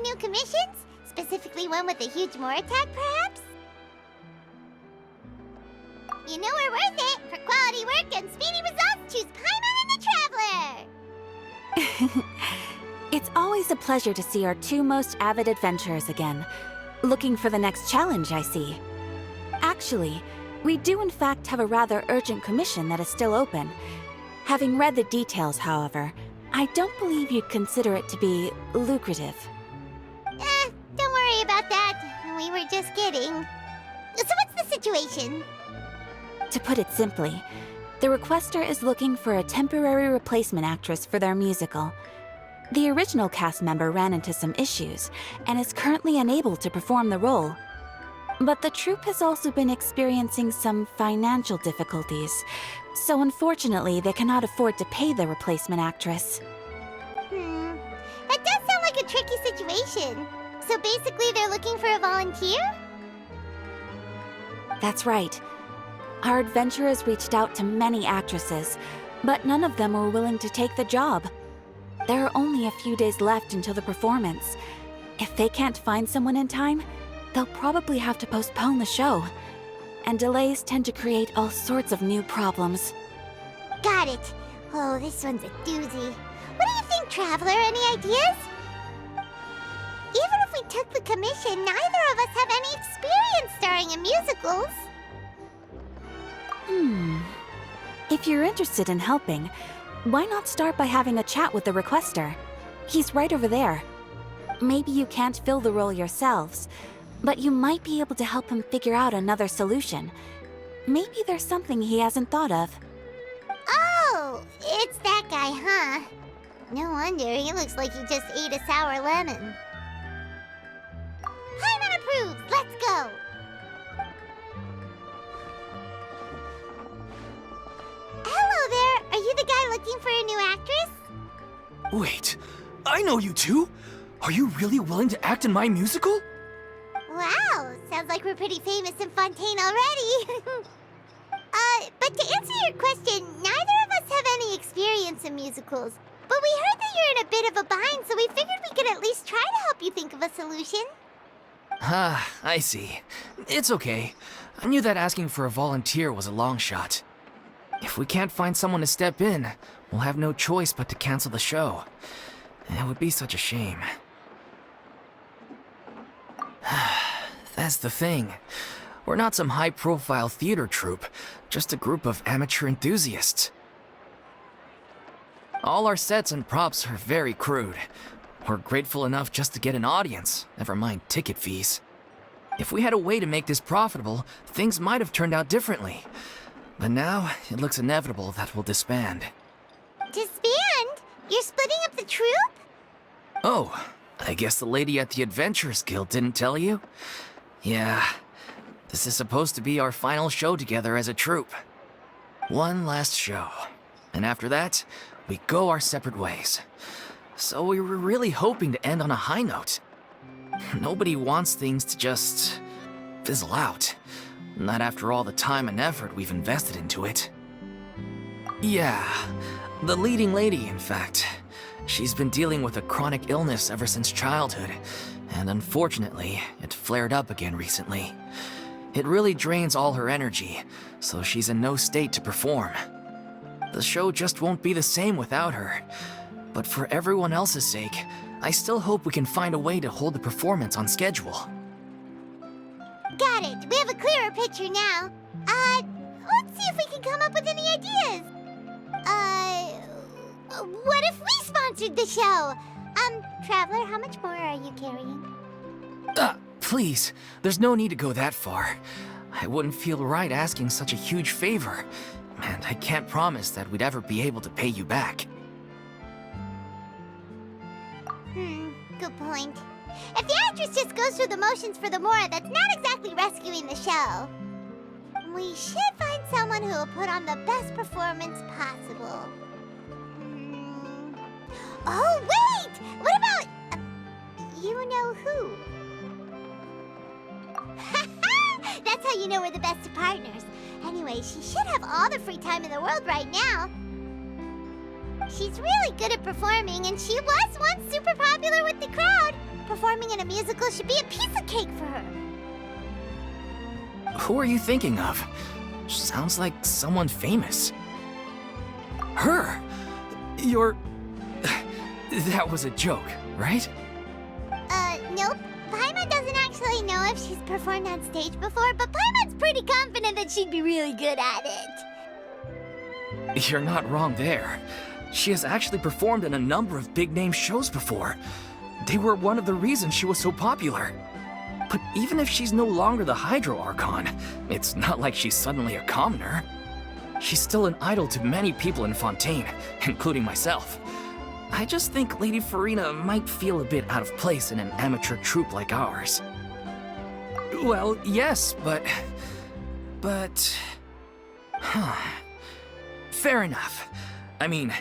any new commissions? Specifically one with a huge more attack, perhaps? You know we're worth it! For quality work and speedy results, choose Paimon and the Traveler! It's always a pleasure to see our two most avid adventurers again. Looking for the next challenge, I see. Actually, we do in fact have a rather urgent commission that is still open. Having read the details, however, I don't believe you'd consider it to be lucrative. Don't worry about that. We were just kidding. So what's the situation? To put it simply, the requester is looking for a temporary replacement actress for their musical. The original cast member ran into some issues and is currently unable to perform the role. But the troupe has also been experiencing some financial difficulties, so unfortunately they cannot afford to pay the replacement actress. That does sound like a tricky situation. So basically they're looking for a volunteer? That's right. Our adventurers reached out to many actresses, but none of them were willing to take the job. There are only a few days left until the performance. If they can't find someone in time, they'll probably have to postpone the show. And delays tend to create all sorts of new problems. Got it. Oh, this one's a doozy. What do you think, Traveler? Any ideas? Even if we took the commission, neither of us have any experience starring in musicals. If you're interested in helping, why not start by having a chat with the requester? He's right over there. Maybe you can't fill the role yourselves, but you might be able to help him figure out another solution. Maybe there's something he hasn't thought of. Oh, it's that guy, huh? No wonder, he looks like he just ate a sour lemon. Paimon approved! Let's go! Hello there! Are you the guy looking for a new actress? Wait, I know you two! Are you really willing to act in my musical? Wow, sounds like we're pretty famous in Fontaine already. But to answer your question, neither of us have any experience in musicals. But we heard that you're in a bit of a bind, so we figured we could at least try to help you think of a solution. Ah, I see. It's okay. I knew that asking for a volunteer was a long shot. If we can't find someone to step in, we'll have no choice but to cancel the show. It would be such a shame. That's the thing. We're not some high-profile theater troupe, just a group of amateur enthusiasts. All our sets and props are very crude. We're grateful enough just to get an audience, never mind ticket fees. If we had a way to make this profitable, things might have turned out differently. But now, it looks inevitable that we'll disband. Disband? You're splitting up the troupe? Oh, I guess the lady at the Adventurers Guild didn't tell you? Yeah, this is supposed to be our final show together as a troupe. One last show. And after that, we go our separate ways. So we were really hoping to end on a high note. Nobody wants things to just fizzle out. Not after all the time and effort we've invested into it. Yeah, the leading lady, in fact. She's been dealing with a chronic illness ever since childhood, and unfortunately, it flared up again recently. It really drains all her energy, so she's in no state to perform. The show just won't be the same without her. But for everyone else's sake, I still hope we can find a way to hold the performance on schedule. Got it. We have a clearer picture now. Let's see if we can come up with any ideas. What if we sponsored the show? Traveler, how much more are you carrying? Please, there's no need to go that far. I wouldn't feel right asking such a huge favor, and I can't promise that we'd ever be able to pay you back. Good point. If the actress just goes through the motions for the more, that's not exactly rescuing the show. We should find someone who will put on the best performance possible. Oh, wait! What about... you know who? That's how you know we're the best of partners. Anyway, she should have all the free time in the world right now. She's really good at performing, and she was once super popular with the crowd. performing in a musical should be a piece of cake for her. Who are you thinking of? Sounds like someone famous. Her! You're... That was a joke, right? Nope. Paimon doesn't actually know if she's performed on stage before, but Paimon's pretty confident that she'd be really good at it. You're not wrong there. She has actually performed in a number of big-name shows before. They were one of the reasons she was so popular. But even if she's no longer the Hydro Archon, it's not like she's suddenly a commoner. She's still an idol to many people in Fontaine, including myself. I just think Lady Furina might feel a bit out of place in an amateur troupe like ours. Well, yes, but... Fair enough. I mean,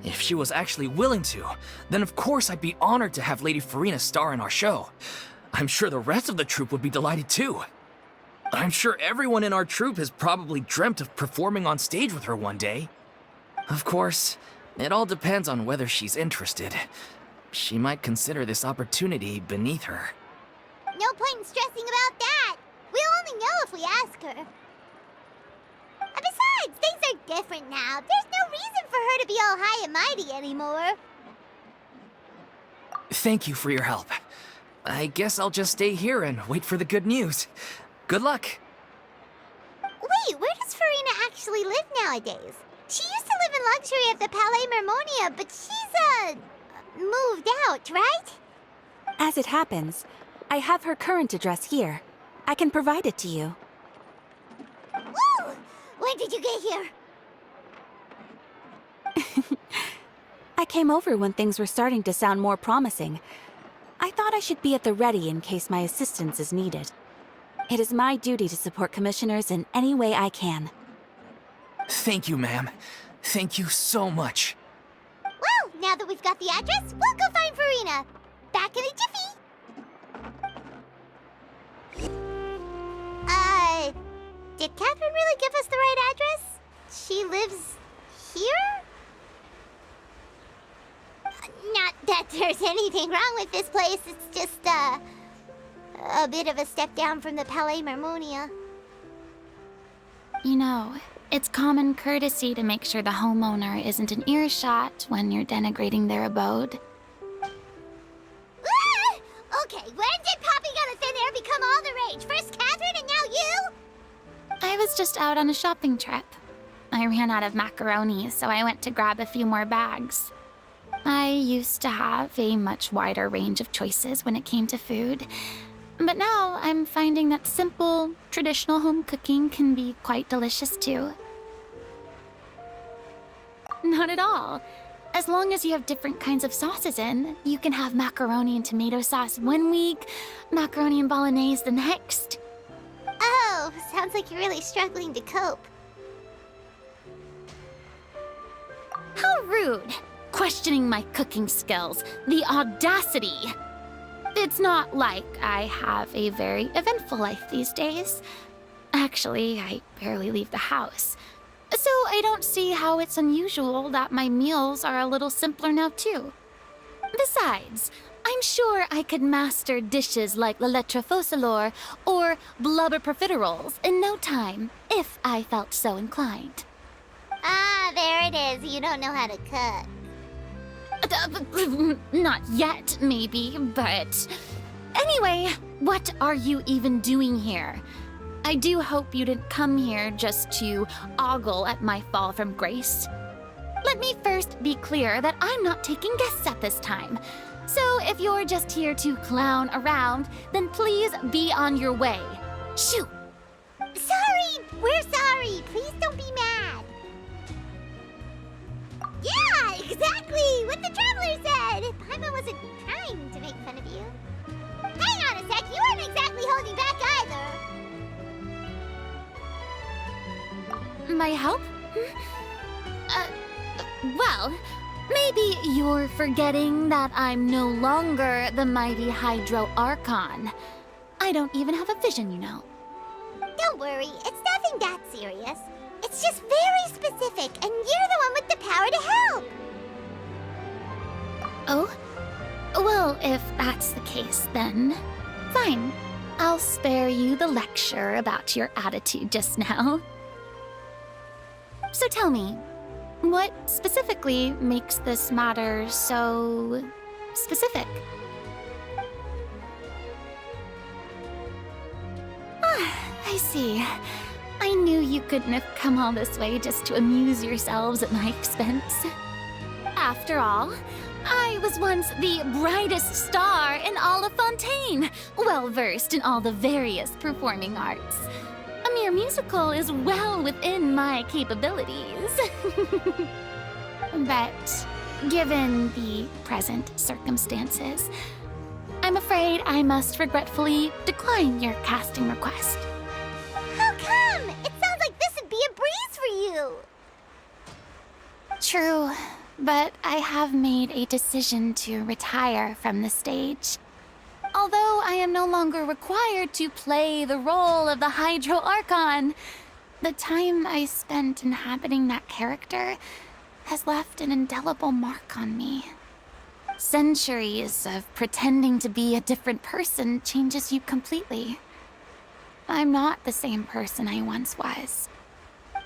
if she was actually willing to, then of course I'd be honored to have Lady Furina star in our show. I'm sure the rest of the troupe would be delighted too. I'm sure everyone in our troupe has probably dreamt of performing on stage with her one day. Of course, it all depends on whether she's interested. She might consider this opportunity beneath her. No point in stressing about that. We'll only know if we ask her. And besides, things are different now. There's no reason for her to be all high and mighty anymore. Thank you for your help. I guess I'll just stay here and wait for the good news. Good luck. Wait, where does Furina actually live nowadays? She used to live in luxury at the Palais Mermonia, but she's, moved out, right? As it happens, I have her current address here. I can provide it to you. Woo! When did you get here? I came over when things were starting to sound more promising. I thought I should be at the ready in case my assistance is needed. It is my duty to support commissioners in any way I can. Thank you, ma'am. Thank you so much. Well, now that we've got the address, we'll go find Furina. Back in a jiffy. Did Catherine really give us the right address? She lives here? Not that there's anything wrong with this place. It's just, a bit of a step down from the Palais Mermonia. You know, it's common courtesy to make sure the homeowner isn't an earshot when you're denigrating their abode. Ah! Okay, when did popping out of thin air become all the rage? First Catherine and now you? I was just out on a shopping trip. I ran out of macaroni, so I went to grab a few more bags. I used to have a much wider range of choices when it came to food, but now I'm finding that simple, traditional home cooking can be quite delicious too. Not at all. As long as you have different kinds of sauces in, you can have macaroni and tomato sauce one week, macaroni and bolognese the next. Oh, sounds like you're really struggling to cope. How rude! Questioning my cooking skills. The audacity! It's not like I have a very eventful life these days. Actually, I barely leave the house. So I don't see how it's unusual that my meals are a little simpler now too. Besides, I'm sure I could master dishes like la lettre faucilor or blubber profiteroles in no time, if I felt so inclined. Ah, there it is. You don't know how to cook. Not yet, maybe, but... Anyway, what are you even doing here? I do hope you didn't come here just to ogle at my fall from grace. Let me first be clear that I'm not taking guests at this time. So if you're just here to clown around, then please be on your way. Shoo! Sorry! We're sorry! Please don't be mad! Yeah, exactly! What the Traveler said! Paimon wasn't trying to make fun of you. Hang on a sec, you weren't exactly holding back either. My help? Well, maybe you're forgetting that I'm no longer the mighty Hydro Archon. I don't even have a vision, you know. Don't worry, it's nothing that serious. It's just very specific, and you're the one with the power to help. Oh? Well, if that's the case, then fine. I'll spare you the lecture about your attitude just now. So tell me, what specifically makes this matter so specific? I see. I knew you couldn't have come all this way just to amuse yourselves at my expense. After all, I was once the brightest star in all of Fontaine, well-versed in all the various performing arts. A mere musical is well within my capabilities. But given the present circumstances, I'm afraid I must regretfully decline your casting request. How come? It sounds like this would be a breeze for you. True, but I have made a decision to retire from the stage. Although I am no longer required to play the role of the Hydro Archon, the time I spent inhabiting that character has left an indelible mark on me. Centuries of pretending to be a different person changes you completely. I'm not the same person I once was.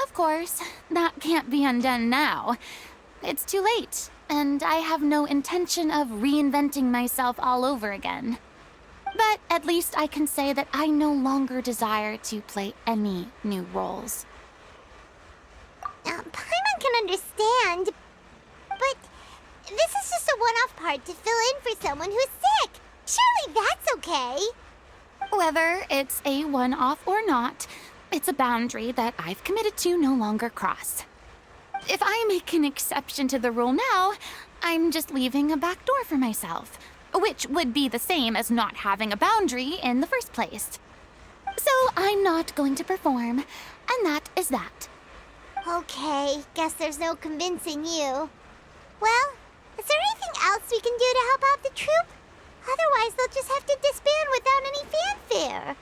Of course, that can't be undone now. It's too late, and I have no intention of reinventing myself all over again. But at least I can say that I no longer desire to play any new roles. Paimon can understand, but this is just a one-off part to fill in for someone who's sick. Surely that's okay. Whether it's a one-off or not, it's a boundary that I've committed to no longer cross. If I make an exception to the rule now, I'm just leaving a back door for myself, which would be the same as not having a boundary in the first place. So I'm not going to perform, and that is that. Okay, guess there's no convincing you. Well, is there anything else we can do to help out the troupe? Otherwise, they'll just have to disband without any fanfare.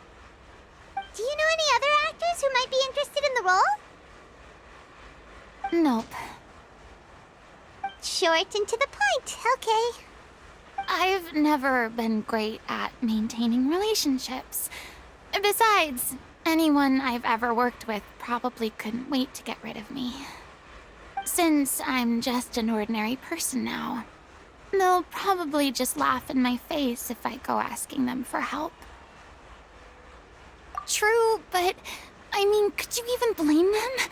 Do you know any other actors who might be interested in the role? Nope. Short and to the point, okay. I've never been great at maintaining relationships. Besides, anyone I've ever worked with probably couldn't wait to get rid of me. Since I'm just an ordinary person now, they'll probably just laugh in my face if I go asking them for help. True, but I mean, could you even blame them?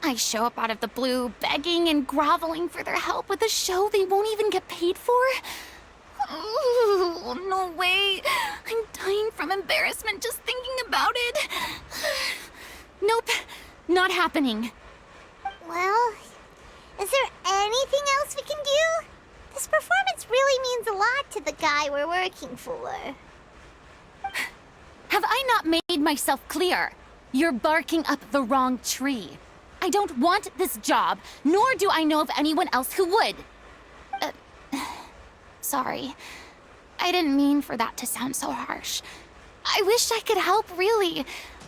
I show up out of the blue, begging and groveling for their help with a show they won't even get paid for? Ooh, no way. I'm dying from embarrassment just thinking about it. Nope, not happening. Well, is there anything else we can do? This performance really means a lot to the guy we're working for. Have I not made myself clear? You're barking up the wrong tree. I don't want this job, nor do I know of anyone else who would. Sorry. I didn't mean for that to sound so harsh. I wish I could help, really.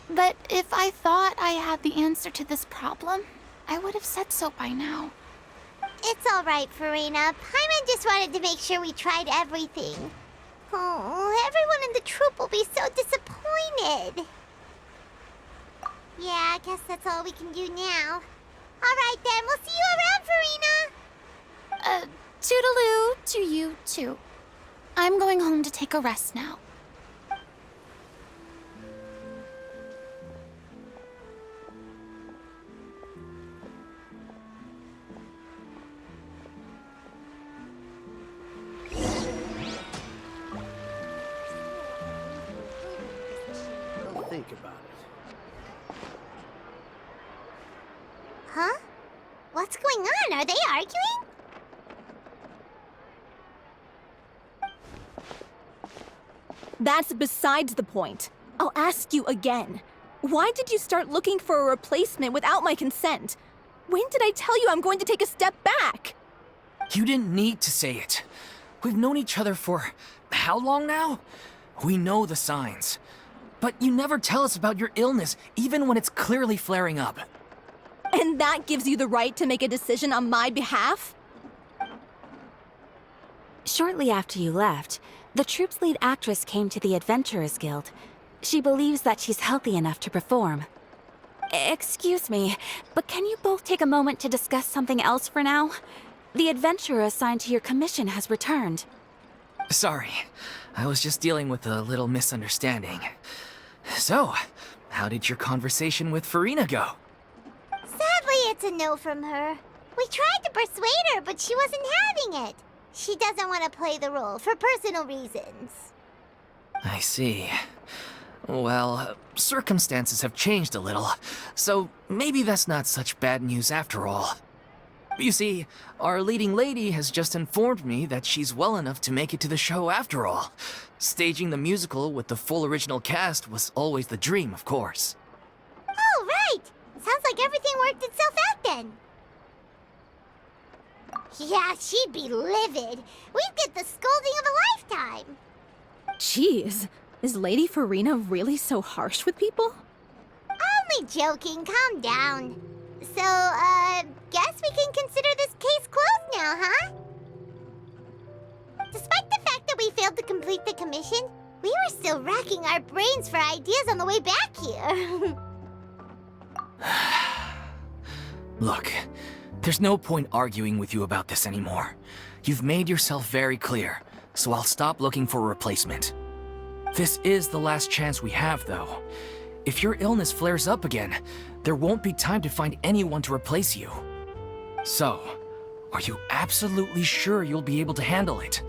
But if I thought I had the answer to this problem, I would have said so by now. It's all right, Furina. Paimon just wanted to make sure we tried everything. Oh, everyone in the troupe will be so disappointed. Yeah, I guess that's all we can do now. All right, then. We'll see you around, Furina. Toodaloo to you, too. I'm going home to take a rest now. Don't think about it. Huh? What's going on? Are they arguing? That's besides the point. I'll ask you again. Why did you start looking for a replacement without my consent? When did I tell you I'm going to take a step back? You didn't need to say it. We've known each other for how long now? We know the signs. But you never tell us about your illness, even when it's clearly flaring up. And that gives you the right to make a decision on my behalf? Shortly after you left, the troupe's lead actress came to the Adventurers Guild. She believes that she's healthy enough to perform. Excuse me, but can you both take a moment to discuss something else for now? The adventurer assigned to your commission has returned. Sorry, I was just dealing with a little misunderstanding. So, how did your conversation with Furina go? Sadly, it's a no from her. We tried to persuade her, but she wasn't having it. She doesn't want to play the role for personal reasons. I see. Well, circumstances have changed a little, so maybe that's not such bad news after all. You see, our leading lady has just informed me that she's well enough to make it to the show after all. Staging the musical with the full original cast was always the dream, of course. Oh, right! Sounds like everything worked itself out then. Yeah, she'd be livid. We'd get the scolding of a lifetime. Jeez, is Lady Furina really so harsh with people? Only joking, calm down. So, guess we can consider this case closed now, huh? Despite the fact that we failed to complete the commission, we were still racking our brains for ideas on the way back here. Look, there's no point arguing with you about this anymore. You've made yourself very clear, so I'll stop looking for a replacement. This is the last chance we have, though. If your illness flares up again, there won't be time to find anyone to replace you. So, are you absolutely sure you'll be able to handle it?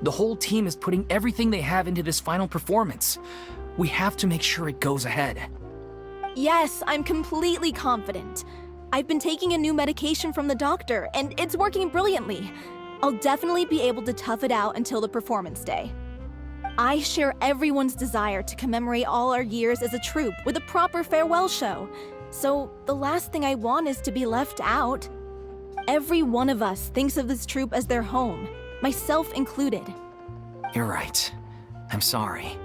The whole team is putting everything they have into this final performance. We have to make sure it goes ahead. Yes, I'm completely confident. I've been taking a new medication from the doctor, and it's working brilliantly. I'll definitely be able to tough it out until the performance day. I share everyone's desire to commemorate all our years as a troupe with a proper farewell show. So the last thing I want is to be left out. Every one of us thinks of this troupe as their home, myself included. You're right. I'm sorry.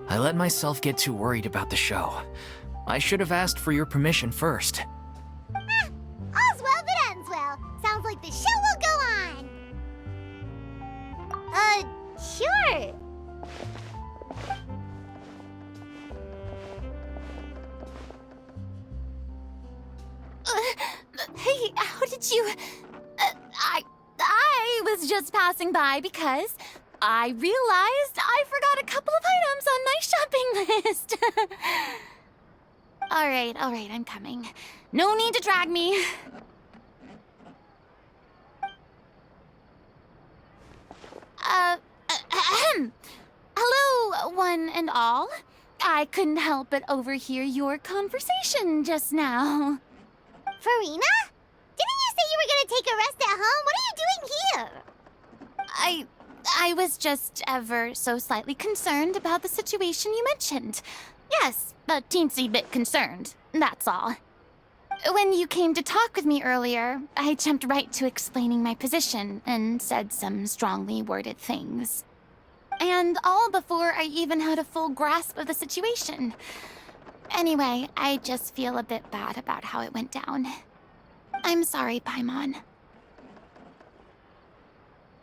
I let myself get too worried about the show. I should have asked for your permission first. All's well that ends well. Sounds like the show will go on. Sure. Hey, how did you... I was just passing by because I realized I forgot a couple of items on my shopping list. All right, I'm coming. No need to drag me. Hello, one and all. I couldn't help but overhear your conversation just now. Furina? Didn't you say you were gonna take a rest at home? What are you doing here? I was just ever so slightly concerned about the situation you mentioned. Yes, a teensy bit concerned, that's all. When you came to talk with me earlier, I jumped right to explaining my position and said some strongly worded things. And all before I even had a full grasp of the situation. Anyway, I just feel a bit bad about how it went down. I'm sorry, Paimon.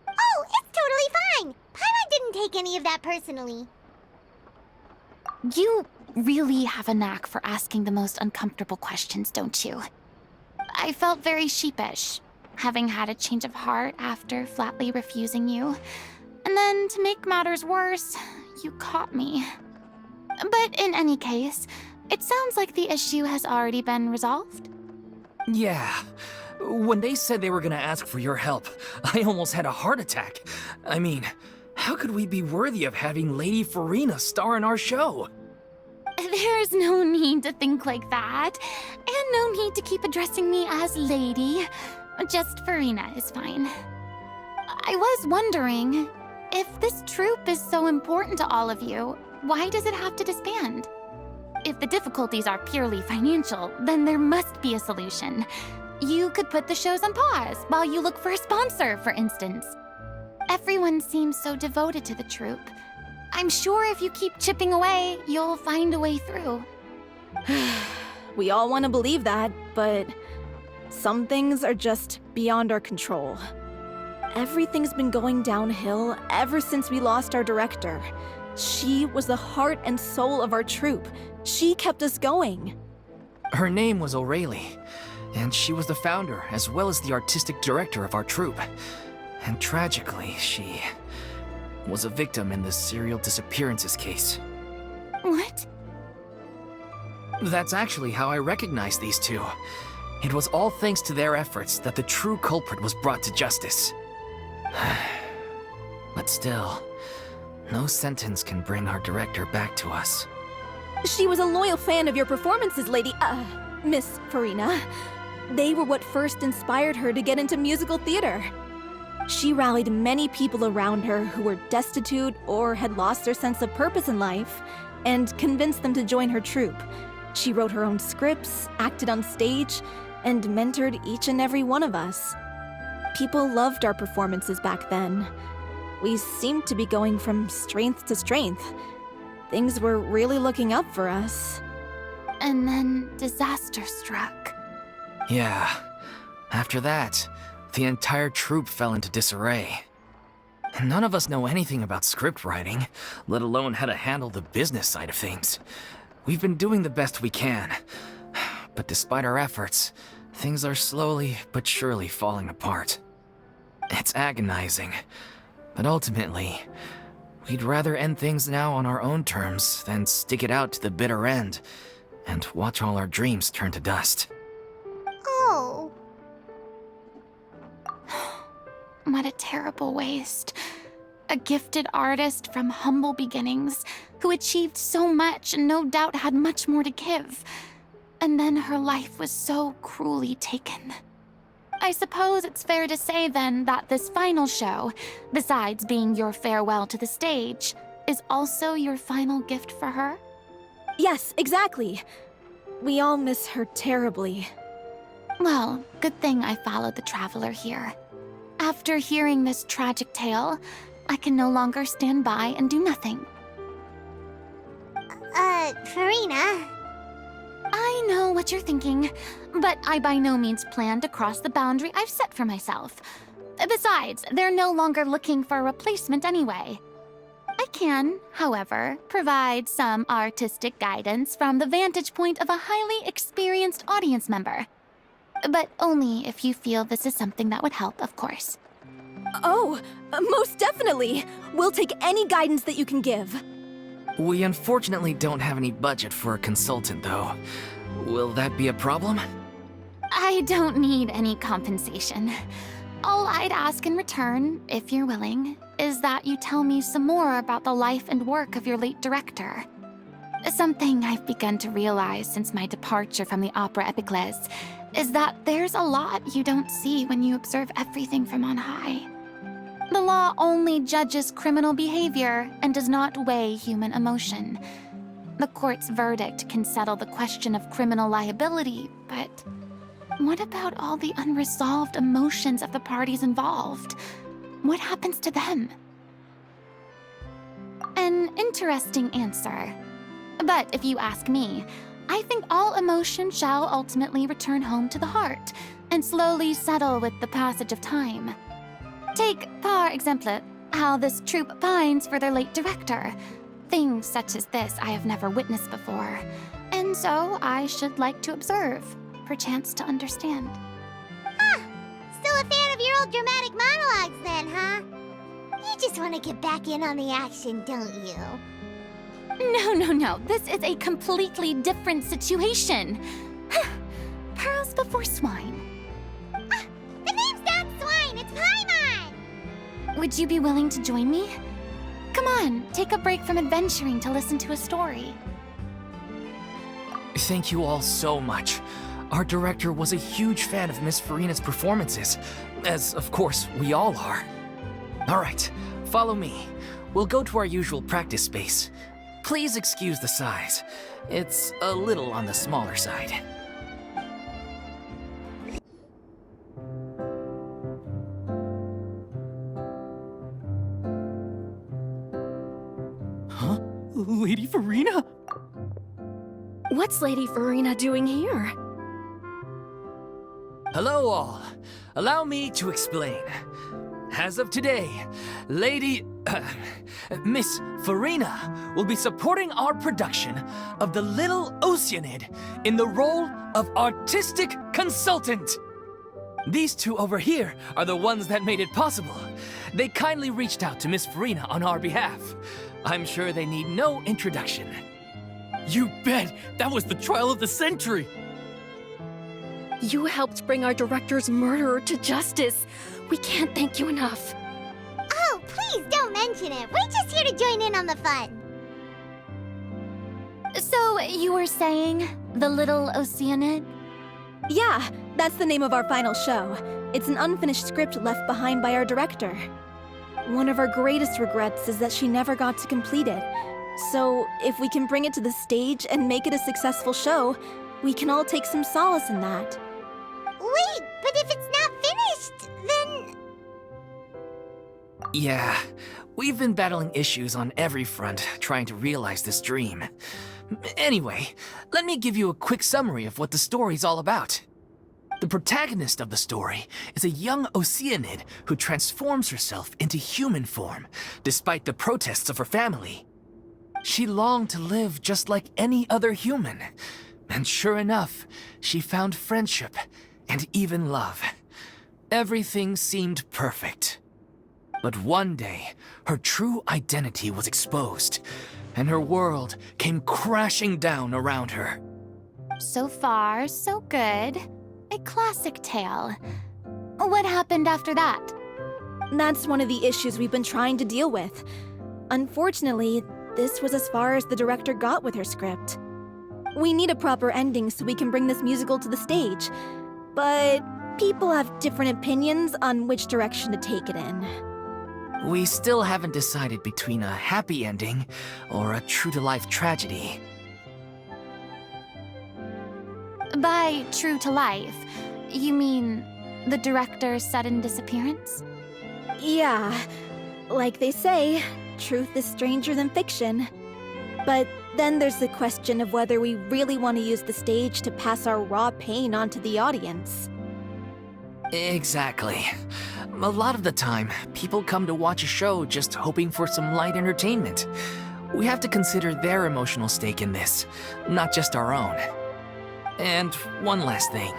Oh, it's totally fine. Paimon didn't take any of that personally. You really have a knack for asking the most uncomfortable questions, don't you? I felt very sheepish, having had a change of heart after flatly refusing you. And then, to make matters worse, you caught me. But in any case, it sounds like the issue has already been resolved. Yeah. When they said they were gonna ask for your help, I almost had a heart attack. I mean, how could we be worthy of having Lady Furina star in our show? There's no need to think like that. And no need to keep addressing me as Lady. Just Furina is fine. I was wondering, if this troupe is so important to all of you, why does it have to disband? If the difficulties are purely financial, then there must be a solution. You could put the shows on pause while you look for a sponsor, for instance. Everyone seems so devoted to the troupe. I'm sure if you keep chipping away, you'll find a way through. We all want to believe that, but some things are just beyond our control. everything's been going downhill ever since we lost our director. She was the heart and soul of our troupe. She kept us going. Her name was O'Reilly, and she was the founder as well as the artistic director of our troupe. And tragically, she was a victim in the serial disappearances case. What? That's actually how I recognized these two. It was all thanks to their efforts that the true culprit was brought to justice. But still, no sentence can bring our director back to us. She was a loyal fan of your performances, Miss Furina. They were what first inspired her to get into musical theater. She rallied many people around her who were destitute or had lost their sense of purpose in life, and convinced them to join her troupe. She wrote her own scripts, acted on stage, and mentored each and every one of us. People loved our performances back then. We seemed to be going from strength to strength. Things were really looking up for us. And then disaster struck. Yeah. After that, the entire troupe fell into disarray. None of us know anything about script writing, let alone how to handle the business side of things. We've been doing the best we can. But despite our efforts, things are slowly but surely falling apart. It's agonizing. But ultimately, we'd rather end things now on our own terms than stick it out to the bitter end and watch all our dreams turn to dust. Oh. What a terrible waste. A gifted artist from humble beginnings who achieved so much and no doubt had much more to give. And then her life was so cruelly taken. I suppose it's fair to say then that this final show, besides being your farewell to the stage, is also your final gift for her? Yes, exactly. We all miss her terribly. Well, good thing I followed the Traveler here. After hearing this tragic tale, I can no longer stand by and do nothing. Furina. I know what you're thinking, but I by no means plan to cross the boundary I've set for myself. Besides, they're no longer looking for a replacement anyway. I can, however, provide some artistic guidance from the vantage point of a highly experienced audience member. But only if you feel this is something that would help, of course. Oh, most definitely. We'll take any guidance that you can give. We unfortunately don't have any budget for a consultant, though. Will that be a problem? I don't need any compensation. All I'd ask in return, if you're willing, is that you tell me some more about the life and work of your late director. Something I've begun to realize since my departure from the Opera Epiclese is that there's a lot you don't see when you observe everything from on high. The law only judges criminal behavior and does not weigh human emotion. The court's verdict can settle the question of criminal liability, but what about all the unresolved emotions of the parties involved? What happens to them? An interesting answer. But if you ask me, I think all emotion shall ultimately return home to the heart and slowly settle with the passage of time. Take, par exemple, how this troupe pines for their late director. Things such as this I have never witnessed before, and so I should like to observe, perchance to understand. Still a fan of your old dramatic monologues then, huh? You just want to get back in on the action, don't you? No. This is a completely different situation. Pearls before swine. The name's not Swine, it's Paimon! Would you be willing to join me? Come on, take a break from adventuring to listen to a story. Thank you all so much. Our director was a huge fan of Miss Furina's performances, as of course we all are. All right, follow me. We'll go to our usual practice space. Please excuse the size. It's a little on the smaller side. Huh? Lady Furina? What's Lady Furina doing here? Hello all. Allow me to explain. as of today, Miss Furina will be supporting our production of The Little Oceanid in the role of artistic consultant. These two over here are the ones that made it possible. They kindly reached out to Miss Furina on our behalf. I'm sure they need no introduction. You bet! That was the trial of the century! You helped bring our director's murderer to justice. We can't thank you enough. Oh, please don't mention it. We're just here to join in on the fun. So, you were saying The Little Oceanid? Yeah, that's the name of our final show. It's an unfinished script left behind by our director. One of our greatest regrets is that she never got to complete it. So, if we can bring it to the stage and make it a successful show, we can all take some solace in that. Wait, but if it's not finished, then... Yeah, we've been battling issues on every front trying to realize this dream. Anyway, let me give you a quick summary of what the story's all about. The protagonist of the story is a young Oceanid who transforms herself into human form, despite the protests of her family. She longed to live just like any other human, and sure enough, she found friendship and even love. Everything seemed perfect. But one day, her true identity was exposed, and her world came crashing down around her. So far, so good. A classic tale. What happened after that? That's one of the issues we've been trying to deal with. Unfortunately, this was as far as the director got with her script. We need a proper ending so we can bring this musical to the stage. But people have different opinions on which direction to take it in. We still haven't decided between a happy ending or a true-to-life tragedy. By true to life, you mean the director's sudden disappearance? Yeah, like they say, truth is stranger than fiction. But then there's the question of whether we really want to use the stage to pass our raw pain onto the audience. Exactly. A lot of the time, people come to watch a show just hoping for some light entertainment. We have to consider their emotional stake in this, not just our own. And one last thing.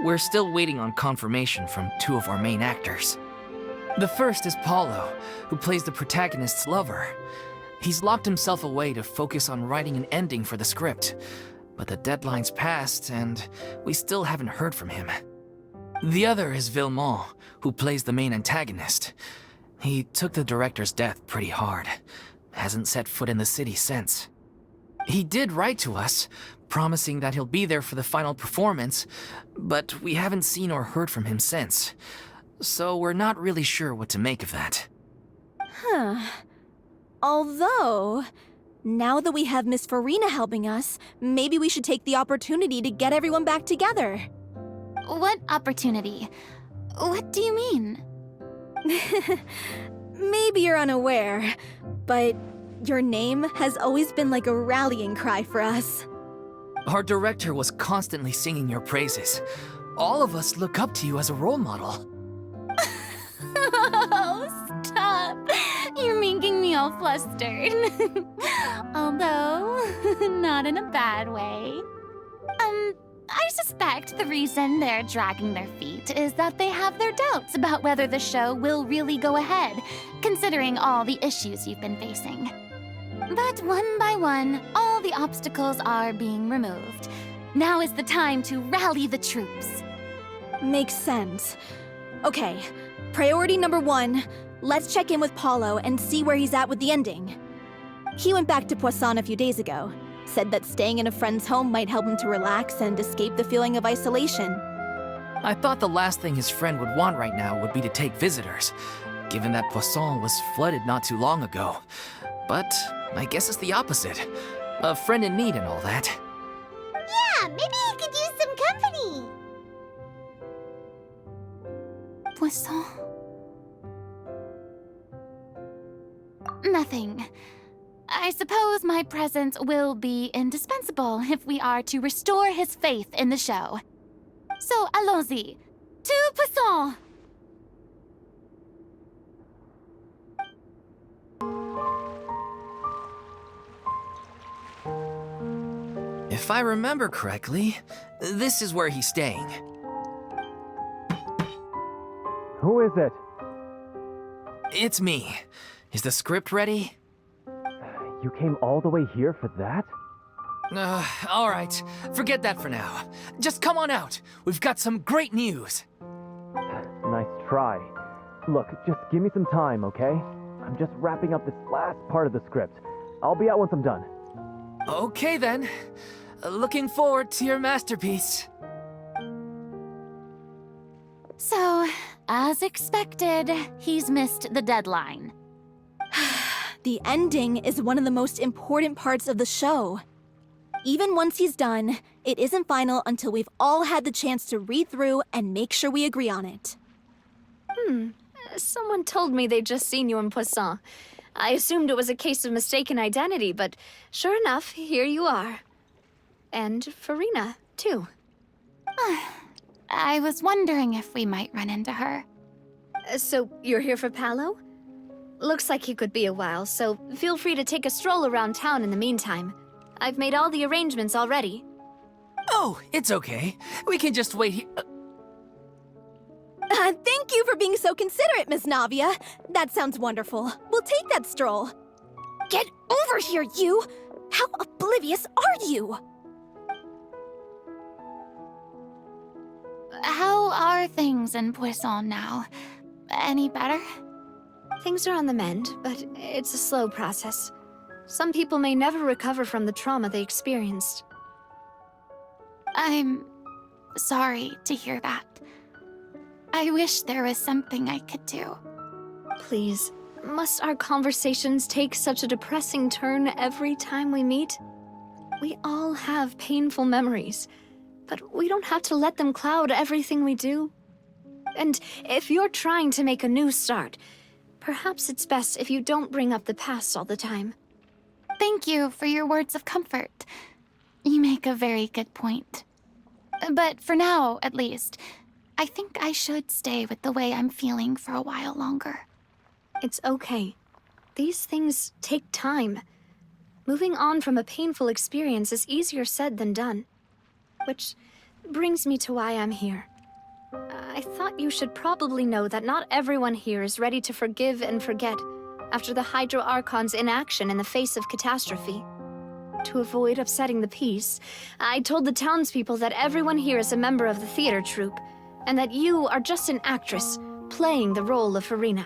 We're still waiting on confirmation from two of our main actors. The first is Paulo, who plays the protagonist's lover. He's locked himself away to focus on writing an ending for the script, but the deadline's passed and we still haven't heard from him. The other is Villemont, who plays the main antagonist. He took the director's death pretty hard. Hasn't set foot in the city since. He did write to us, promising that he'll be there for the final performance, but we haven't seen or heard from him since. So we're not really sure what to make of that. Huh. Although, now that we have Miss Furina helping us, maybe we should take the opportunity to get everyone back together. What opportunity? What do you mean? Maybe you're unaware, but your name has always been like a rallying cry for us. Our director was constantly singing your praises. All of us look up to you as a role model. Oh, stop! You're making me all flustered. Although, not in a bad way. I suspect the reason they're dragging their feet is that they have their doubts about whether the show will really go ahead, considering all the issues you've been facing. But one by one, all the obstacles are being removed. Now is the time to rally the troops. Makes sense. Okay, priority number 1, let's check in with Paulo and see where he's at with the ending. He went back to Poisson a few days ago, said that staying in a friend's home might help him to relax and escape the feeling of isolation. I thought the last thing his friend would want right now would be to take visitors, given that Poisson was flooded not too long ago. But I guess it's the opposite. A friend in need and all that. Yeah, maybe he could use some company. Poisson? Nothing. I suppose my presence will be indispensable if we are to restore his faith in the show. So, allons-y. To Poisson! If I remember correctly, this is where he's staying. Who is it? It's me. Is the script ready? You came all the way here for that? All right. Forget that for now. Just come on out. We've got some great news. Nice try. Look, just give me some time, okay? I'm just wrapping up this last part of the script. I'll be out once I'm done. Okay then. Looking forward to your masterpiece. So, as expected, he's missed the deadline. The ending is one of the most important parts of the show. Even once he's done, it isn't final until we've all had the chance to read through and make sure we agree on it. Someone told me they'd just seen you in Poisson. I assumed it was a case of mistaken identity, but sure enough, here you are. And Furina, too. I was wondering if we might run into her. So, you're here for Palo? Looks like he could be a while, so feel free to take a stroll around town in the meantime. I've made all the arrangements already. Oh, it's okay. We can just wait here. Thank you for being so considerate, Miss Navia. That sounds wonderful. We'll take that stroll. Get over here, you! How oblivious are you? How are things in Poisson now? Any better? Things are on the mend, but it's a slow process. Some people may never recover from the trauma they experienced. I'm sorry to hear that. I wish there was something I could do. Please, must our conversations take such a depressing turn every time we meet? We all have painful memories, but we don't have to let them cloud everything we do. And if you're trying to make a new start, perhaps it's best if you don't bring up the past all the time. Thank you for your words of comfort. You make a very good point. But for now, at least, I think I should stay with the way I'm feeling for a while longer. It's okay. These things take time. Moving on from a painful experience is easier said than done. Which brings me to why I'm here. I thought you should probably know that not everyone here is ready to forgive and forget after the Hydro Archon's inaction in the face of catastrophe. To avoid upsetting the peace, I told the townspeople that everyone here is a member of the theater troupe, and that you are just an actress playing the role of Furina.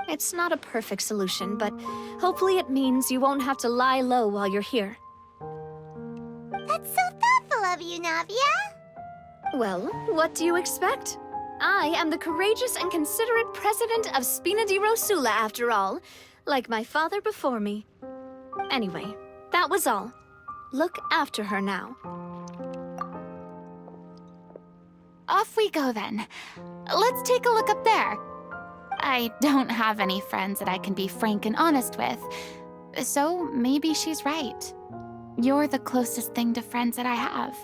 It's not a perfect solution, but hopefully it means you won't have to lie low while you're here. That's so thoughtful of you, Navia. Well, what do you expect? I am the courageous and considerate president of Spina di Rosula, after all, like my father before me. Anyway, that was all. Look after her now. Off we go then. Let's take a look up there. I don't have any friends that I can be frank and honest with, so maybe she's right. You're the closest thing to friends that I have.